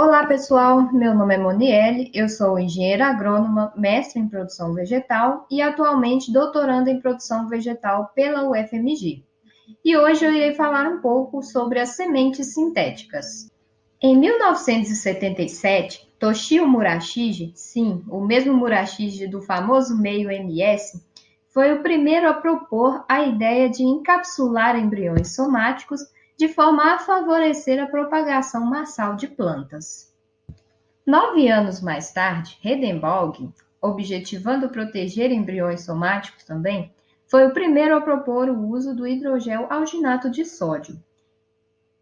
Olá, pessoal. Meu nome é Monielle, eu sou engenheira agrônoma, mestre em produção vegetal e atualmente doutoranda em produção vegetal pela UFMG. E hoje eu irei falar um pouco sobre as sementes sintéticas. Em 1977, Toshio Murashige, sim, o mesmo Murashige do famoso meio MS, foi o primeiro a propor a ideia de encapsular embriões somáticos de forma a favorecer a propagação massal de plantas. 9 anos mais tarde, Redenbaugh, objetivando proteger embriões somáticos também, foi o primeiro a propor o uso do hidrogel alginato de sódio.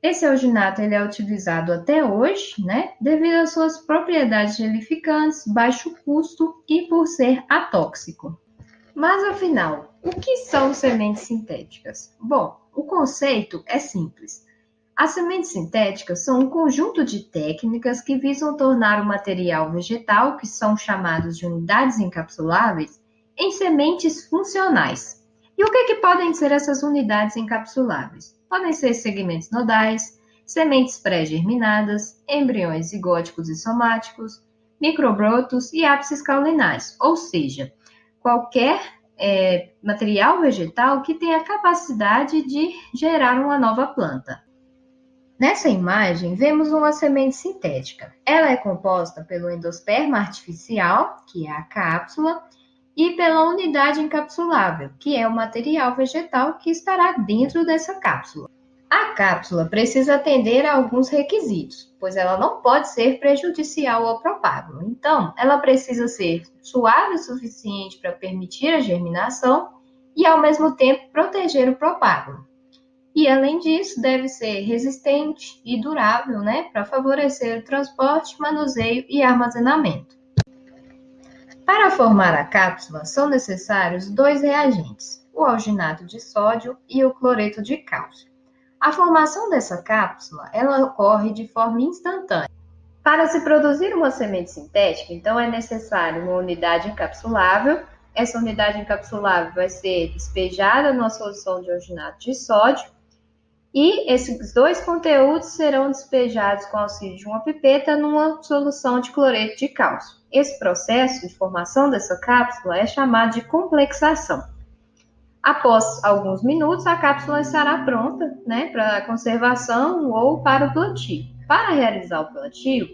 Esse alginato ele é utilizado até hoje, né, devido às suas propriedades gelificantes, baixo custo e por ser atóxico. Mas afinal, o que são sementes sintéticas? Bom, o conceito é simples. As sementes sintéticas são um conjunto de técnicas que visam tornar o material vegetal, que são chamados de unidades encapsuláveis, em sementes funcionais. E o que podem ser essas unidades encapsuláveis? Podem ser segmentos nodais, sementes pré-germinadas, embriões zigóticos e somáticos, microbrotos e ápices caulinares, ou seja, qualquer material vegetal que tenha a capacidade de gerar uma nova planta. Nessa imagem, vemos uma semente sintética. Ela é composta pelo endosperma artificial, que é a cápsula, e pela unidade encapsulável, que é o material vegetal que estará dentro dessa cápsula. A cápsula precisa atender a alguns requisitos, pois ela não pode ser prejudicial ao propágulo. Então, ela precisa ser suave o suficiente para permitir a germinação e, ao mesmo tempo, proteger o propágulo. E, além disso, deve ser resistente e durável, né, para favorecer o transporte, manuseio e armazenamento. Para formar a cápsula, são necessários dois reagentes, o alginato de sódio e o cloreto de cálcio. A formação dessa cápsula, ela ocorre de forma instantânea. Para se produzir uma semente sintética, então é necessário uma unidade encapsulável. Essa unidade encapsulável vai ser despejada numa solução de alginato de sódio e esses dois conteúdos serão despejados com auxílio de uma pipeta numa solução de cloreto de cálcio. Esse processo de formação dessa cápsula é chamado de complexação. Após alguns minutos, a cápsula estará pronta, né, para conservação ou para o plantio. Para realizar o plantio,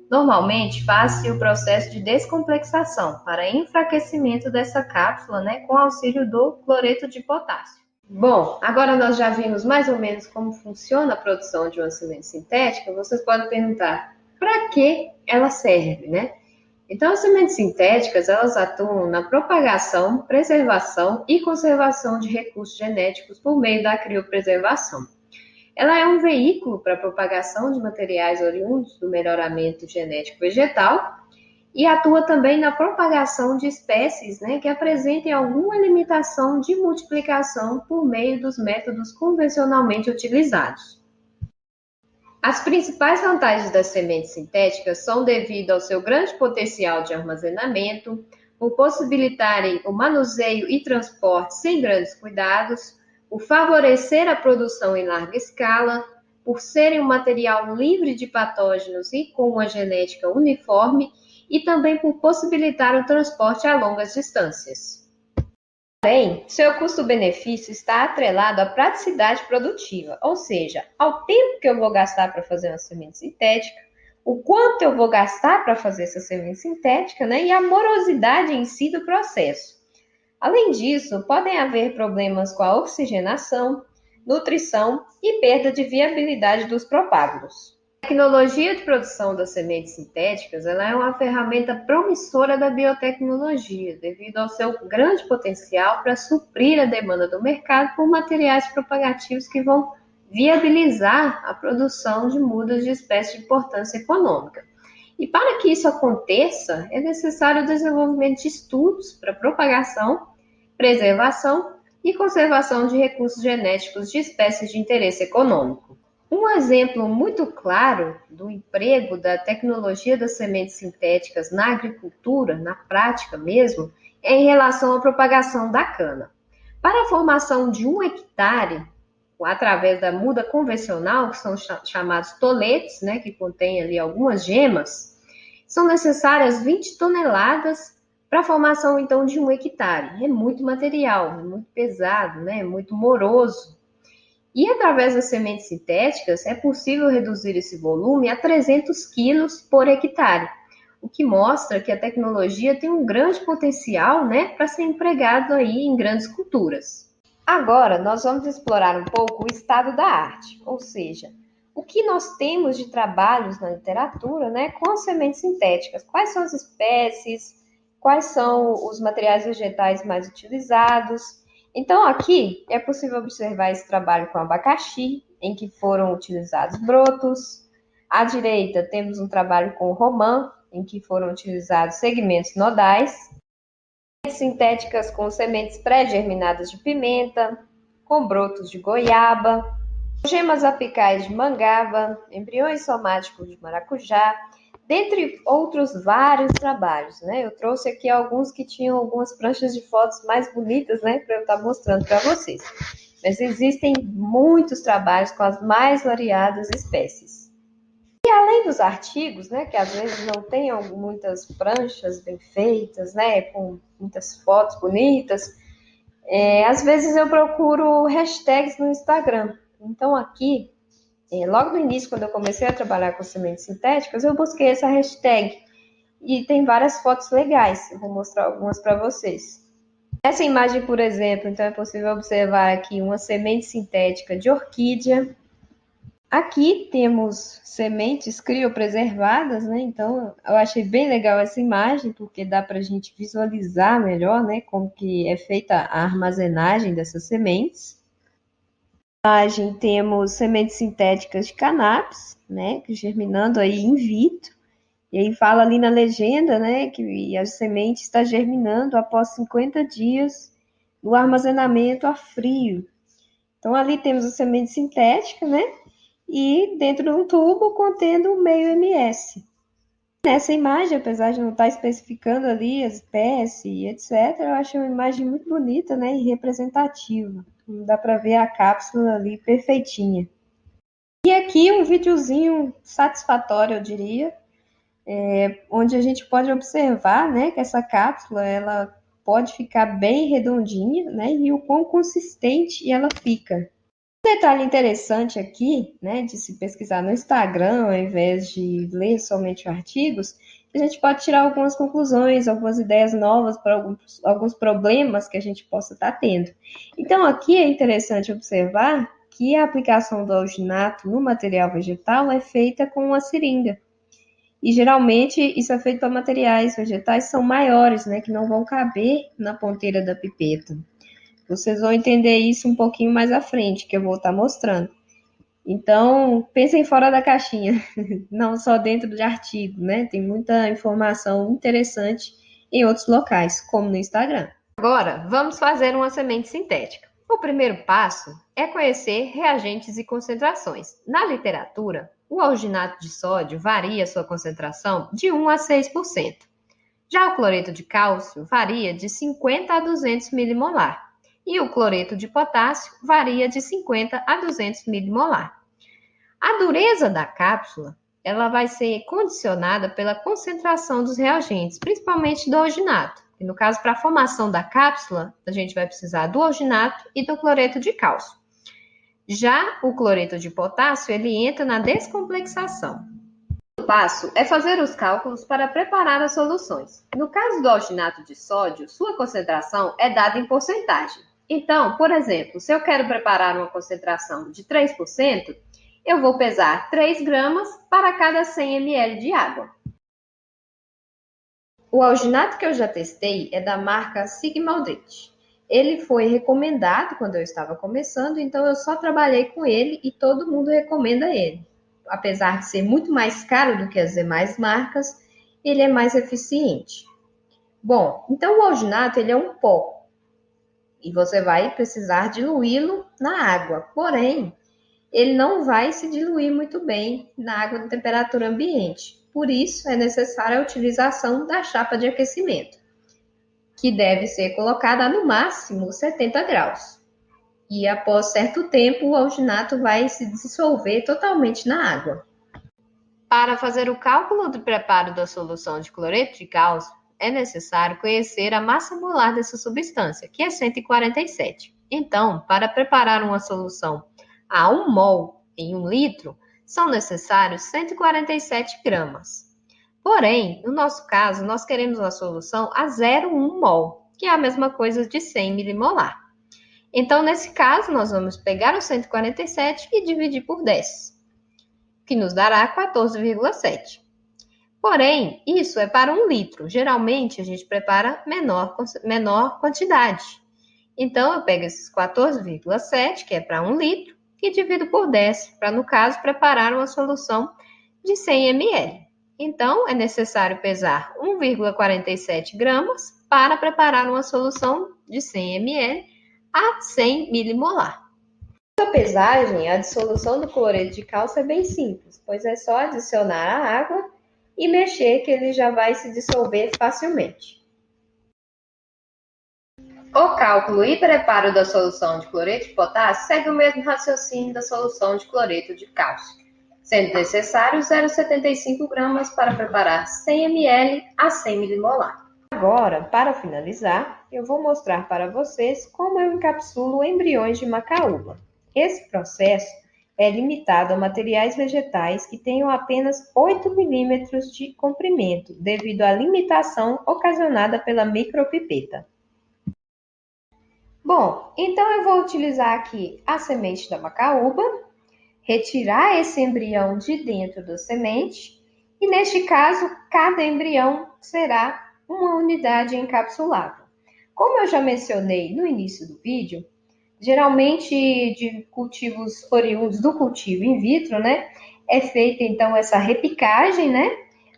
normalmente faz-se o processo de descomplexação para enfraquecimento dessa cápsula, né, com auxílio do cloreto de potássio. Bom, agora nós já vimos mais ou menos como funciona a produção de uma semente sintética. Vocês podem perguntar, para que ela serve, né? Então, as sementes sintéticas, elas atuam na propagação, preservação e conservação de recursos genéticos por meio da criopreservação. Ela é um veículo para a propagação de materiais oriundos do melhoramento genético vegetal e atua também na propagação de espécies, né, que apresentem alguma limitação de multiplicação por meio dos métodos convencionalmente utilizados. As principais vantagens das sementes sintéticas são devido ao seu grande potencial de armazenamento, por possibilitarem o manuseio e transporte sem grandes cuidados, por favorecer a produção em larga escala, por serem um material livre de patógenos e com uma genética uniforme, e também por possibilitar o transporte a longas distâncias. Porém, seu custo-benefício está atrelado à praticidade produtiva, ou seja, ao tempo que eu vou gastar para fazer uma semente sintética, o quanto eu vou gastar para fazer essa semente sintética, né, e a morosidade em si do processo. Além disso, podem haver problemas com a oxigenação, nutrição e perda de viabilidade dos propágulos. A tecnologia de produção das sementes sintéticas ela é uma ferramenta promissora da biotecnologia, devido ao seu grande potencial para suprir a demanda do mercado por materiais propagativos que vão viabilizar a produção de mudas de espécies de importância econômica. E para que isso aconteça, é necessário o desenvolvimento de estudos para propagação, preservação e conservação de recursos genéticos de espécies de interesse econômico. Um exemplo muito claro do emprego da tecnologia das sementes sintéticas na agricultura, na prática mesmo, é em relação à propagação da cana. Para a formação de 1 hectare através da muda convencional, que são chamados toletes, né, que contém ali algumas gemas, são necessárias 20 toneladas para a formação, então, de 1 hectare. É muito material, é muito pesado, né, é muito moroso. E através das sementes sintéticas é possível reduzir esse volume a 300 quilos por hectare, o que mostra que a tecnologia tem um grande potencial, né, para ser empregado aí em grandes culturas. Agora, nós vamos explorar um pouco o estado da arte, ou seja, o que nós temos de trabalhos na literatura, né, com as sementes sintéticas. Quais são as espécies, quais são os materiais vegetais mais utilizados. Então, aqui é possível observar esse trabalho com abacaxi, em que foram utilizados brotos. À direita, temos um trabalho com romã, em que foram utilizados segmentos nodais. Sintéticas com sementes pré-germinadas de pimenta, com brotos de goiaba, gemas apicais de mangaba, embriões somáticos de maracujá, dentre outros vários trabalhos, né? Eu trouxe aqui alguns que tinham algumas pranchas de fotos mais bonitas, né, para eu estar mostrando para vocês. Mas existem muitos trabalhos com as mais variadas espécies. E além dos artigos, né, que às vezes não tenham muitas pranchas bem feitas, né, com muitas fotos bonitas, às vezes eu procuro hashtags no Instagram. Então aqui, logo no início, quando eu comecei a trabalhar com sementes sintéticas, eu busquei essa hashtag e tem várias fotos legais. Eu vou mostrar algumas para vocês. Essa imagem, por exemplo, então é possível observar aqui uma semente sintética de orquídea. Aqui temos sementes criopreservadas, né? Então, eu achei bem legal essa imagem, porque dá para a gente visualizar melhor, né, como que é feita a armazenagem dessas sementes. Na imagem temos sementes sintéticas de cannabis, né, germinando aí in vitro. E aí fala ali na legenda, né, que a semente está germinando após 50 dias no armazenamento a frio. Então, ali temos a semente sintética, né? E dentro de um tubo contendo meio ms. Nessa imagem, apesar de não estar especificando ali as espécies, etc., eu achei uma imagem muito bonita, né, e representativa. Dá para ver a cápsula ali perfeitinha. E aqui um videozinho satisfatório, eu diria, onde a gente pode observar, né, que essa cápsula ela pode ficar bem redondinha, né, e o quão consistente ela fica. Um detalhe interessante aqui, né, de se pesquisar no Instagram, ao invés de ler somente artigos, a gente pode tirar algumas conclusões, algumas ideias novas para alguns problemas que a gente possa estar tendo. Então, aqui é interessante observar que a aplicação do alginato no material vegetal é feita com uma seringa. E, geralmente, isso é feito para materiais vegetais que são maiores, né, que não vão caber na ponteira da pipeta. Vocês vão entender isso um pouquinho mais à frente, que eu vou estar mostrando. Então, pensem fora da caixinha, não só dentro de artigo, né? Tem muita informação interessante em outros locais, como no Instagram. Agora, vamos fazer uma semente sintética. O primeiro passo é conhecer reagentes e concentrações. Na literatura, o alginato de sódio varia sua concentração de 1 a 6%. Já o cloreto de cálcio varia de 50 a 200 milimolar. E o cloreto de potássio varia de 50 a 200 milimolar. A dureza da cápsula ela vai ser condicionada pela concentração dos reagentes, principalmente do alginato. E no caso, para a formação da cápsula, a gente vai precisar do alginato e do cloreto de cálcio. Já o cloreto de potássio, ele entra na descomplexação. O passo é fazer os cálculos para preparar as soluções. No caso do alginato de sódio, sua concentração é dada em porcentagem. Então, por exemplo, se eu quero preparar uma concentração de 3%, eu vou pesar 3 gramas para cada 100 ml de água. O alginato que eu já testei é da marca Sigma-Aldrich. Ele foi recomendado quando eu estava começando, então eu só trabalhei com ele e todo mundo recomenda ele. Apesar de ser muito mais caro do que as demais marcas, ele é mais eficiente. Bom, então o alginato ele é um pó e você vai precisar diluí-lo na água. Porém, ele não vai se diluir muito bem na água de temperatura ambiente. Por isso, é necessária a utilização da chapa de aquecimento, que deve ser colocada a no máximo 70 graus. e após certo tempo o alginato vai se dissolver totalmente na água. Para fazer o cálculo do preparo da solução de cloreto de cálcio, é necessário conhecer a massa molar dessa substância, que é 147. Então, para preparar uma solução a 1 mol em 1 litro, são necessários 147 gramas. Porém, no nosso caso, nós queremos uma solução a 0,1 mol, que é a mesma coisa de 100 milimolar. Então, nesse caso, nós vamos pegar os 147 e dividir por 10, que nos dará 14,7. Porém, isso é para 1 litro. Geralmente, a gente prepara menor quantidade. Então, eu pego esses 14,7, que é para 1 litro, e divido por 10, para, no caso, preparar uma solução de 100 ml. Então, é necessário pesar 1,47 gramas para preparar uma solução de 100 ml a 100 milimolar. A pesagem, a dissolução do cloreto de cálcio é bem simples, pois é só adicionar a água e mexer que ele já vai se dissolver facilmente. O cálculo e preparo da solução de cloreto de potássio segue o mesmo raciocínio da solução de cloreto de cálcio, sendo necessário 0,75 gramas para preparar 100 ml a 100 milimolar. Agora, para finalizar, eu vou mostrar para vocês como eu encapsulo embriões de macaúba. Esse processo é limitado a materiais vegetais que tenham apenas 8 milímetros de comprimento, devido à limitação ocasionada pela micropipeta. Bom, então eu vou utilizar aqui a semente da macaúba, retirar esse embrião de dentro da semente, e neste caso, cada embrião será uma unidade encapsulável. Como eu já mencionei no início do vídeo, geralmente de cultivos oriundos do cultivo in vitro, né, é feita então essa repicagem, né,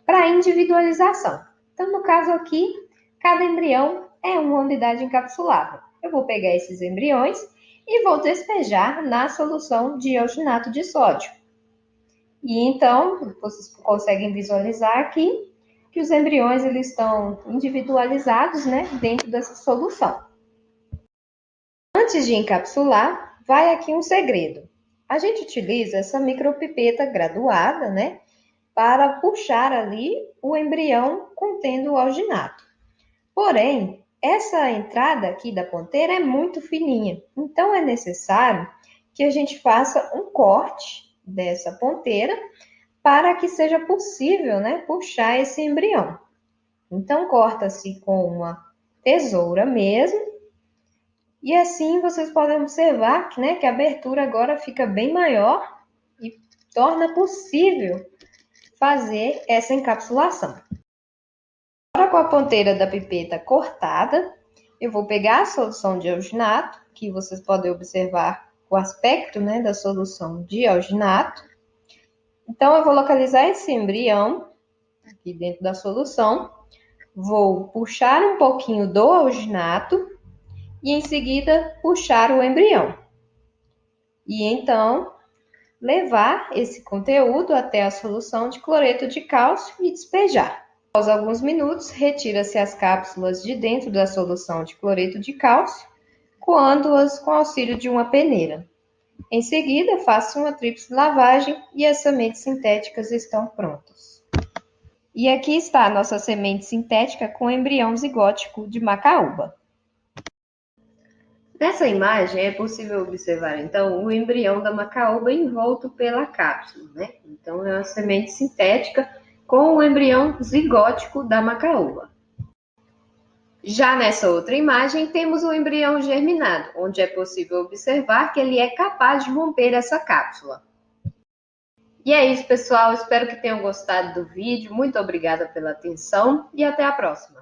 para individualização. Então, no caso aqui, cada embrião é uma unidade encapsulável. Eu vou pegar esses embriões e vou despejar na solução de alginato de sódio. E então, vocês conseguem visualizar aqui que os embriões eles estão individualizados, né, dentro dessa solução. Antes de encapsular, vai aqui um segredo. A gente utiliza essa micropipeta graduada, né, para puxar ali o embrião contendo o alginato. Porém, essa entrada aqui da ponteira é muito fininha, então é necessário que a gente faça um corte dessa ponteira para que seja possível, né, puxar esse embrião. Então, corta-se com uma tesoura mesmo, e assim vocês podem observar, né, que a abertura agora fica bem maior e torna possível fazer essa encapsulação. Agora, com a ponteira da pipeta cortada, eu vou pegar a solução de alginato, que vocês podem observar o aspecto, né, da solução de alginato. Então, eu vou localizar esse embrião aqui dentro da solução, vou puxar um pouquinho do alginato e em seguida puxar o embrião. E então, levar esse conteúdo até a solução de cloreto de cálcio e despejar. Após alguns minutos, retira-se as cápsulas de dentro da solução de cloreto de cálcio, coando-as com auxílio de uma peneira. Em seguida, faça uma tríplice lavagem e as sementes sintéticas estão prontas. E aqui está a nossa semente sintética com embrião zigótico de macaúba. Nessa imagem é possível observar, então, o embrião da macaúba envolto pela cápsula, né? Então, é uma semente sintética com o embrião zigótico da macaúba. Já nessa outra imagem, temos o embrião germinado, onde é possível observar que ele é capaz de romper essa cápsula. E é isso, pessoal. Espero que tenham gostado do vídeo. Muito obrigada pela atenção e até a próxima.